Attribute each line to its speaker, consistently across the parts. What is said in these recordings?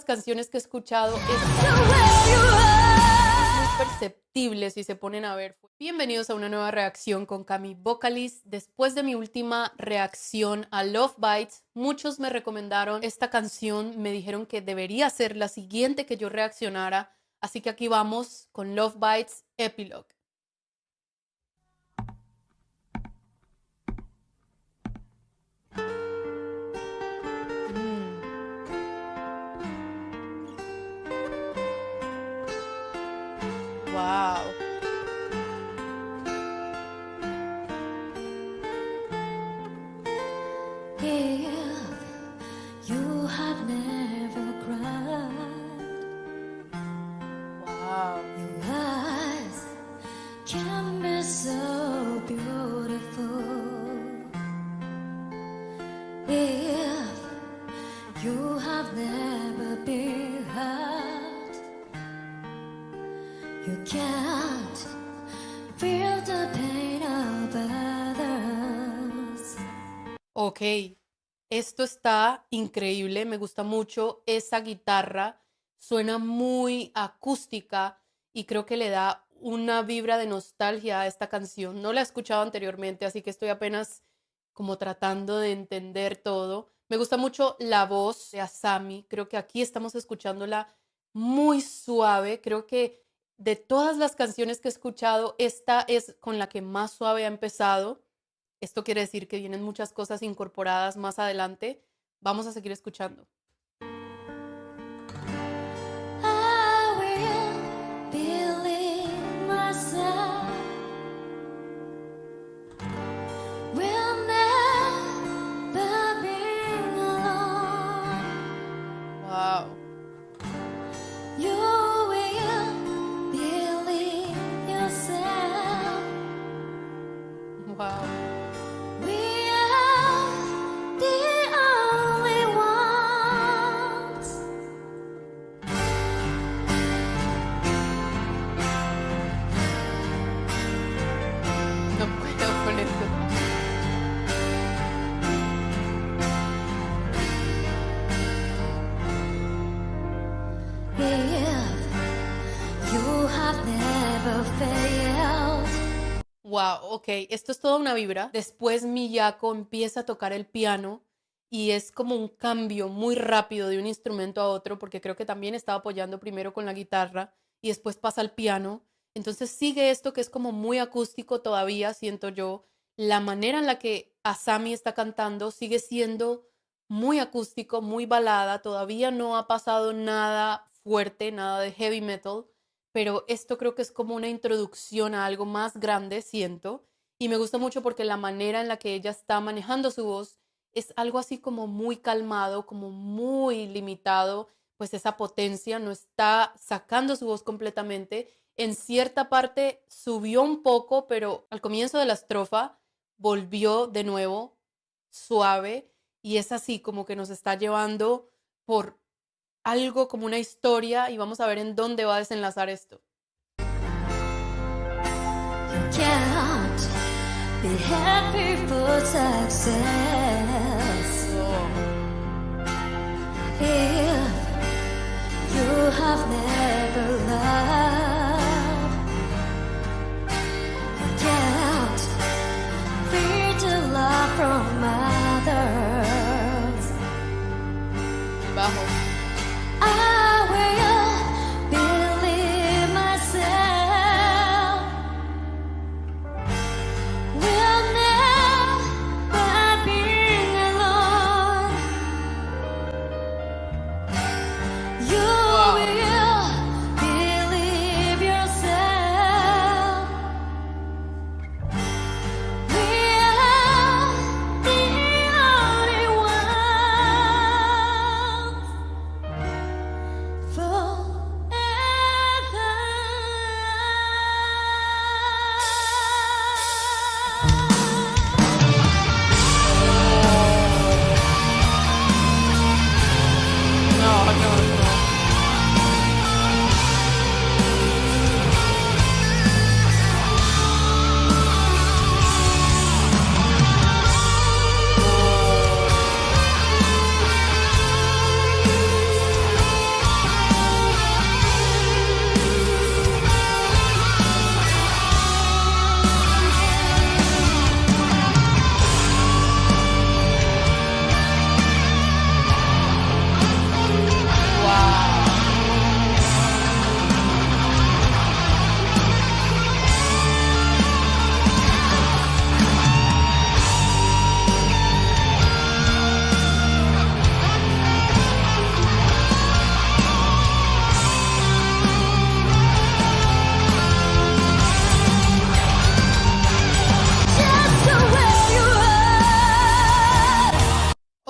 Speaker 1: canciones que he escuchado es muy perceptible si se ponen a ver. Bienvenidos a una nueva reacción con Cami Vocalist. Después de mi última reacción a Love Bites, muchos me recomendaron esta canción, me dijeron que debería ser la siguiente que yo reaccionara, así que aquí vamos con Love Bites Epilogue. Wow.
Speaker 2: If you have never cried,
Speaker 1: Wow.
Speaker 2: your eyes can be so beautiful. If you have never been hurt, you can't feel the pain of others.
Speaker 1: Ok, esto está increíble, me gusta mucho esa guitarra, suena muy acústica y creo que le da una vibra de nostalgia a esta canción. No la he escuchado anteriormente, así que estoy apenas como tratando de entender todo. Me gusta mucho la voz de Asami, creo que aquí estamos escuchándola muy suave, creo que de todas las canciones que he escuchado, esta es con la que más suave ha empezado. Esto quiere decir que vienen muchas cosas incorporadas más adelante. Vamos a seguir escuchando.
Speaker 2: I will believe myself. Will never be alone.
Speaker 1: Wow.
Speaker 2: You will believe yourself.
Speaker 1: Wow.
Speaker 2: We are the only ones.
Speaker 1: No puedo con esto.
Speaker 2: If you have never failed.
Speaker 1: Wow, ok, esto es toda una vibra. Después Miyako empieza a tocar el piano y es como un cambio muy rápido de un instrumento a otro, porque creo que también estaba apoyando primero con la guitarra y después pasa al piano. Entonces sigue esto que es como muy acústico todavía, siento yo. La manera en la que Asami está cantando sigue siendo muy acústico, muy balada. Todavía no ha pasado nada fuerte, nada de heavy metal, pero esto creo que es como una introducción a algo más grande, siento, y me gusta mucho porque la manera en la que ella está manejando su voz es algo así como muy calmado, como muy limitado, pues esa potencia no está sacando su voz completamente. En cierta parte subió un poco, pero al comienzo de la estrofa volvió de nuevo suave y es así como que nos está llevando por algo como una historia y vamos a ver en dónde va a desenlazar esto.
Speaker 2: You can't be happy for success. If you have never loved, you can't feel the love from others.
Speaker 1: Bajo.
Speaker 2: I will believe myself. Will never be alone. You
Speaker 1: Wow.
Speaker 2: will believe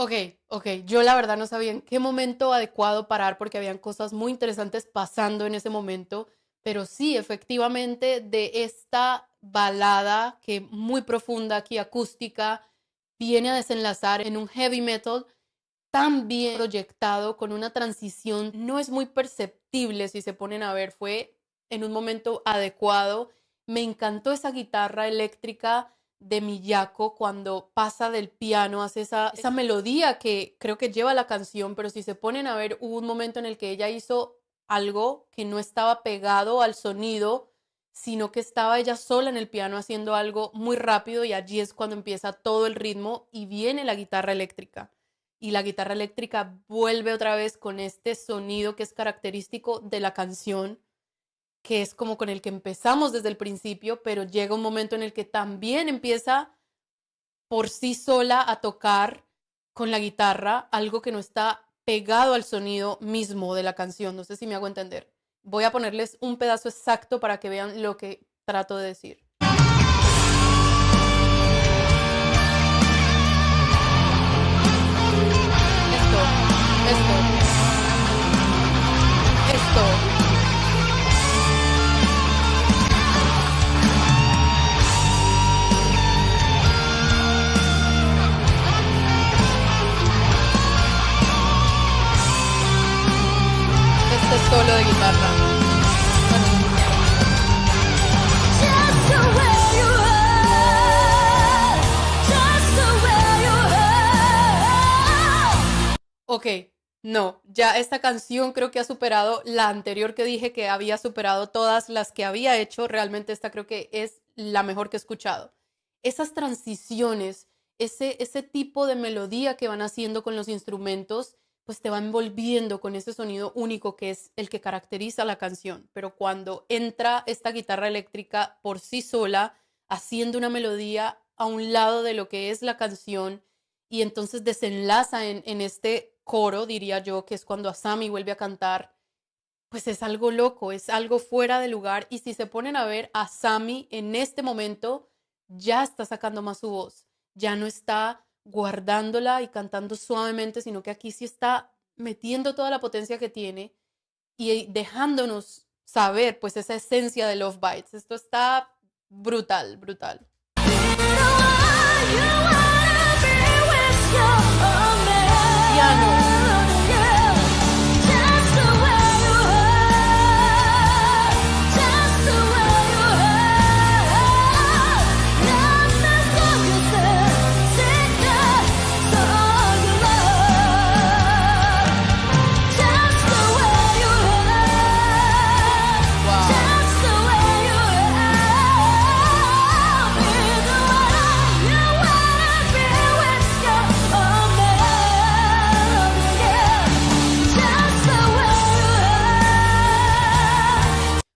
Speaker 1: Ok, ok. Yo la verdad no sabía en qué momento adecuado parar porque habían cosas muy interesantes pasando en ese momento. Pero sí, efectivamente, de esta balada que muy profunda aquí, acústica, viene a desenlazar en un heavy metal tan bien proyectado, con una transición, no es muy perceptible si se ponen a ver, fue en un momento adecuado. Me encantó esa guitarra eléctrica de Miyako cuando pasa del piano, hace esa melodía que creo que lleva la canción, pero si se ponen a ver, hubo un momento en el que ella hizo algo que no estaba pegado al sonido, sino que estaba ella sola en el piano haciendo algo muy rápido y allí es cuando empieza todo el ritmo y viene la guitarra eléctrica. Y la guitarra eléctrica vuelve otra vez con este sonido que es característico de la canción, que es como con el que empezamos desde el principio, pero llega un momento en el que también empieza por sí sola a tocar con la guitarra algo que no está pegado al sonido mismo de la canción. No sé si me hago entender. Voy a ponerles un pedazo exacto para que vean lo que trato de decir. Esto, esto, esto. Este solo de guitarra. Bueno,
Speaker 2: Just the way you are, just the way you are.
Speaker 1: ok, no, ya esta canción creo que ha superado la anterior que dije que había superado todas las que había hecho. Realmente esta creo que es la mejor que he escuchado. Esas transiciones, ese tipo de melodía que van haciendo con los instrumentos, pues te va envolviendo con ese sonido único que es el que caracteriza la canción. Pero cuando entra esta guitarra eléctrica por sí sola, haciendo una melodía a un lado de lo que es la canción, y entonces desenlaza en este coro, diría yo, que es cuando Asami vuelve a cantar, pues es algo loco, es algo fuera de lugar. Y si se ponen a ver, Asami en este momento ya está sacando más su voz, ya no está guardándola y cantando suavemente, sino que aquí sí está metiendo toda la potencia que tiene y dejándonos saber pues esa esencia de Love Bites. Esto está brutal, brutal. Piano.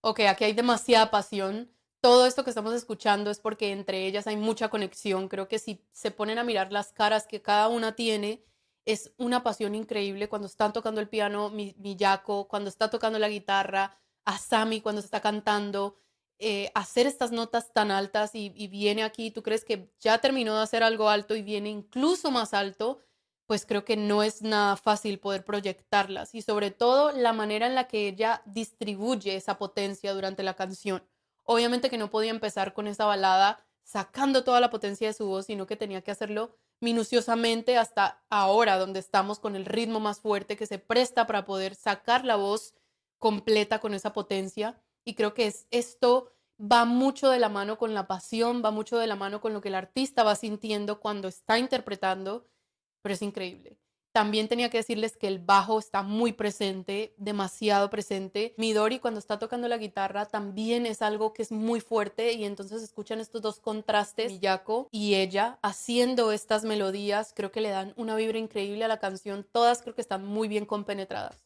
Speaker 1: Ok, aquí hay demasiada pasión. Todo esto que estamos escuchando es porque entre ellas hay mucha conexión. Creo que si se ponen a mirar las caras que cada una tiene, es una pasión increíble. Cuando están tocando el piano, Miyako, cuando está tocando la guitarra, Asami cuando se está cantando, hacer estas notas tan altas y viene aquí, tú crees que ya terminó de hacer algo alto y viene incluso más alto, pues creo que no es nada fácil poder proyectarlas y sobre todo la manera en la que ella distribuye esa potencia durante la canción. Obviamente que no podía empezar con esa balada sacando toda la potencia de su voz, sino que tenía que hacerlo minuciosamente hasta ahora, donde estamos con el ritmo más fuerte que se presta para poder sacar la voz completa con esa potencia. Y creo que esto va mucho de la mano con la pasión, va mucho de la mano con lo que el artista va sintiendo cuando está interpretando, pero es increíble. También tenía que decirles que el bajo está muy presente, demasiado presente. Midori cuando está tocando la guitarra también es algo que es muy fuerte y entonces escuchan estos dos contrastes, Miyako y ella haciendo estas melodías, creo que le dan una vibra increíble a la canción. Todas creo que están muy bien compenetradas.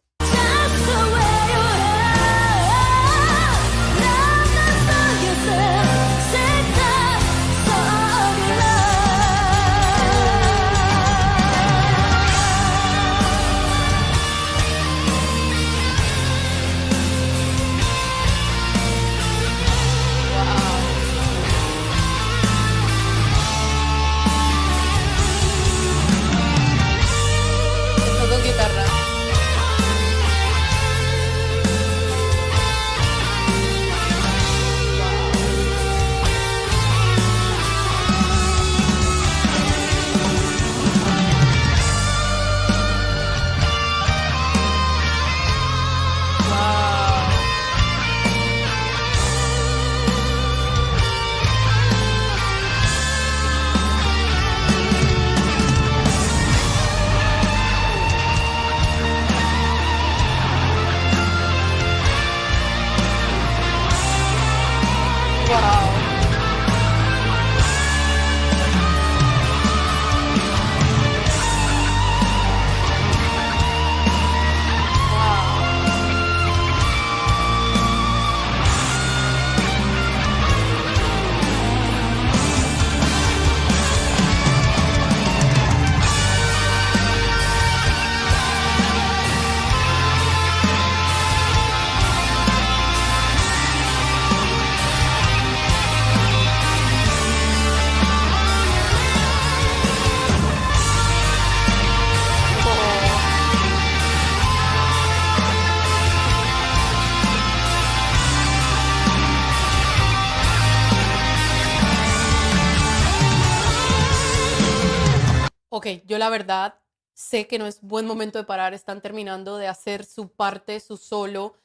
Speaker 1: Ok, yo la verdad sé que no es buen momento de parar, están terminando de hacer su parte, su solo,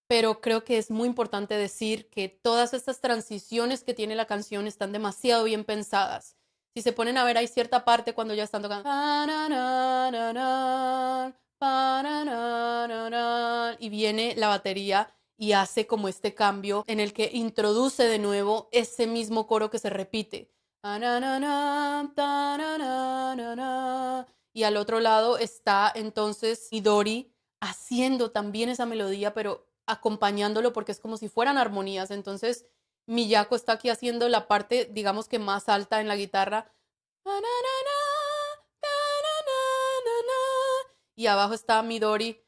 Speaker 1: pero creo que es muy importante decir que todas estas transiciones que tiene la canción están demasiado bien pensadas. Si se ponen a ver, hay cierta parte cuando ya están tocando y viene la batería y hace como este cambio en el que introduce de nuevo ese mismo coro que se repite. Y al otro lado está entonces Midori haciendo también esa melodía, pero acompañándolo porque es como si fueran armonías. Entonces Miyako está aquí haciendo la parte, digamos que más alta en la guitarra. Y abajo está Midori.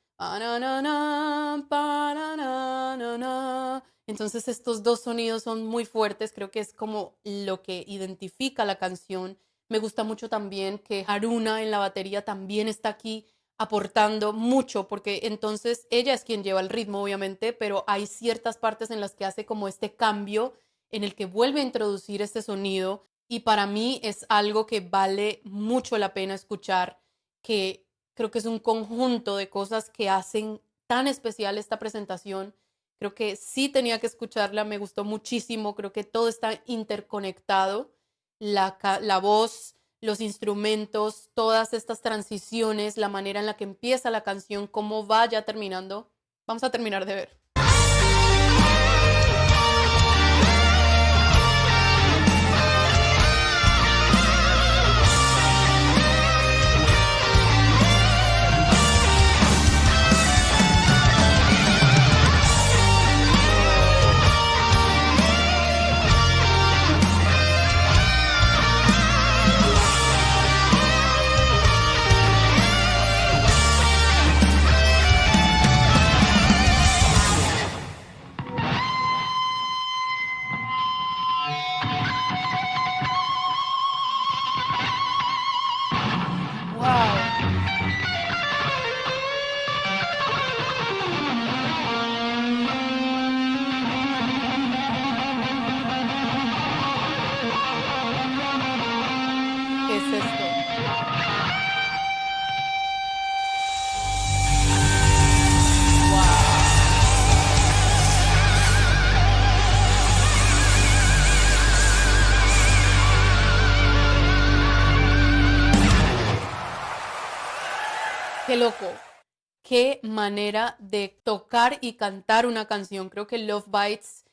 Speaker 1: Entonces estos dos sonidos son muy fuertes, creo que es como lo que identifica la canción. Me gusta mucho también que Haruna en la batería también está aquí aportando mucho, porque entonces ella es quien lleva el ritmo, obviamente, pero hay ciertas partes en las que hace como este cambio en el que vuelve a introducir este sonido y para mí es algo que vale mucho la pena escuchar, que creo que es un conjunto de cosas que hacen tan especial esta presentación. Creo que sí tenía que escucharla, me gustó muchísimo, creo que todo está interconectado, la voz, los instrumentos, todas estas transiciones, la manera en la que empieza la canción, cómo va ya terminando. Vamos a terminar de ver. ¡Wow! ¿Qué es esto? ¡Wow! ¡Qué loco! Qué manera de tocar y cantar una canción. Creo que Love Bites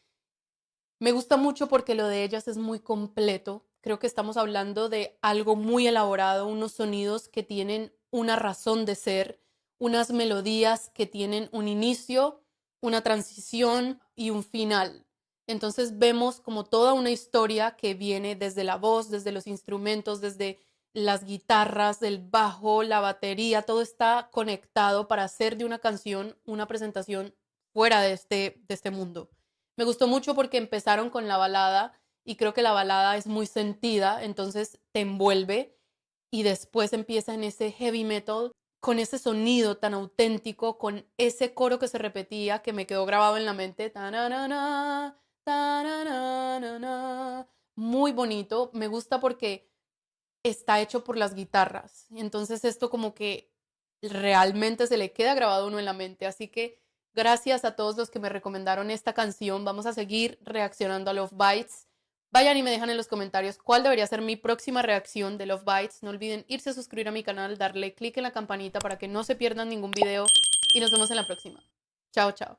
Speaker 1: me gusta mucho porque lo de ellas es muy completo. Creo que estamos hablando de algo muy elaborado, unos sonidos que tienen una razón de ser, unas melodías que tienen un inicio, una transición y un final. Entonces vemos como toda una historia que viene desde la voz, desde los instrumentos, desde las guitarras, el bajo, la batería, todo está conectado para hacer de una canción una presentación fuera de este mundo. Me gustó mucho porque empezaron con la balada y creo que la balada es muy sentida, entonces te envuelve y después empieza en ese heavy metal con ese sonido tan auténtico, con ese coro que se repetía que me quedó grabado en la mente. Ta-na-na-na, ta-na-na-na-na. Muy bonito, me gusta porque está hecho por las guitarras. Entonces esto como que realmente se le queda grabado a uno en la mente. Así que gracias a todos los que me recomendaron esta canción. Vamos a seguir reaccionando a Love Bites. Vayan y me dejan en los comentarios cuál debería ser mi próxima reacción de Love Bites. No olviden irse a suscribir a mi canal, darle click en la campanita para que no se pierdan ningún video y nos vemos en la próxima. Chao, chao.